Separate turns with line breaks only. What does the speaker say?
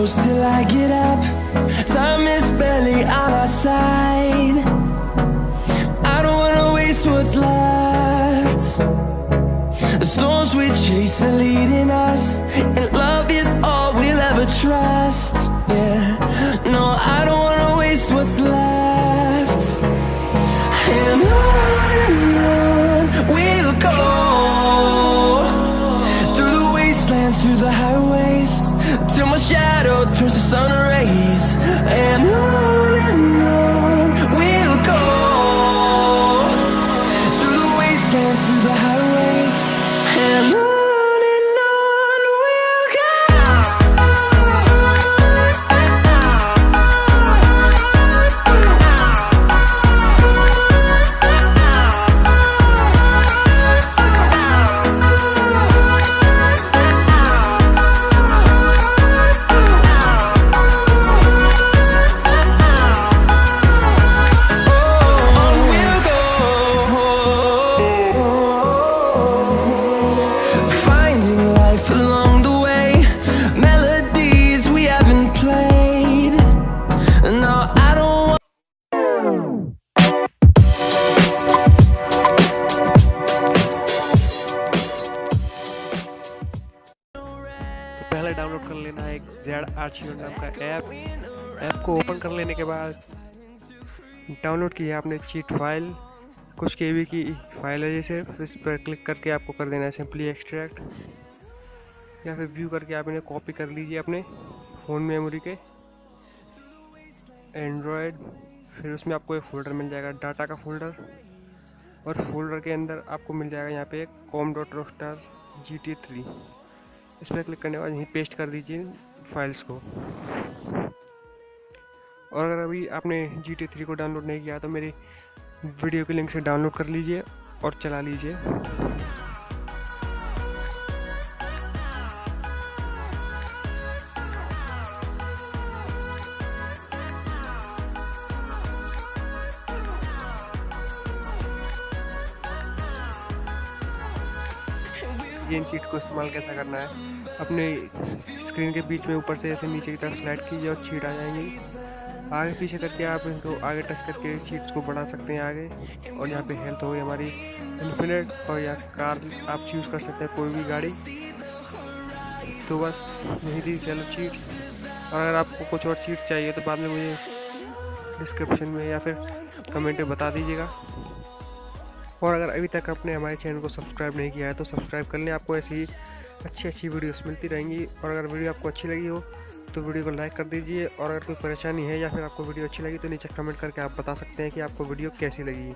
close till I get up. Time is barely on our side. I don't wanna waste what's left. The storms we chase are leading us, and love is all we'll ever trust. Yeah, no, I don't wanna waste what's left. And on we'll go, through the wastelands, through the highways, till my shadow turns to sun rays. And on we'll go, through the wastelands, through the highways, and on we'll go.
पहले download कर लेना है एक ZR नाम का app को open कर लेने के बाद डाउनलोड की है आपने चीट फाइल, कुछ KB की फाइल है जैसे, इस पर क्लिक करके आपको कर देना है सिंपली एक्सट्रैक्ट, या फिर व्यू करके आप इन्हें कॉपी कर लीजिए अपने फ़ोन मेमोरी के एंड्रॉयड। फिर उसमें आपको एक फ़ोल्डर मिल जाएगा डाटा का फ़ोल्डर, और फोल्डर के अंदर आपको मिल जाएगा यहाँ पे एक com.rockstar GT3। इस पर क्लिक करने के बाद यहीं पेस्ट कर दीजिए फाइल्स को। और अगर अभी आपने GT3 को डाउनलोड नहीं किया तो मेरी वीडियो के लिंक से डाउनलोड कर लीजिए और चला लीजिए। इन चीट को इस्तेमाल कैसा करना है, अपने स्क्रीन के बीच में ऊपर से ऐसे नीचे की तरफ स्लाइड कीजिए और चीट आ जाएंगी। आगे पीछे करके आप इनको आगे टच करके चीट्स को बढ़ा सकते हैं आगे। और यहाँ पे हेल्थ होगी हमारी इन्फिनिट, और या कार आप चूज़ कर सकते हैं कोई भी गाड़ी। तो बस यही थी चलो चीट। और अगर आपको कुछ और चीट चाहिए तो बाद में मुझे डिस्क्रिप्शन में या फिर कमेंट में बता दीजिएगा। और अगर अभी तक आपने हमारे चैनल को सब्सक्राइब नहीं किया है तो सब्सक्राइब कर लें, आपको ऐसी अच्छी वीडियोस मिलती रहेंगी। और अगर वीडियो आपको अच्छी लगी हो तो वीडियो को लाइक कर दीजिए। और अगर कोई परेशानी है या फिर आपको वीडियो अच्छी लगी तो नीचे कमेंट करके आप बता सकते हैं कि आपको वीडियो कैसी लगी।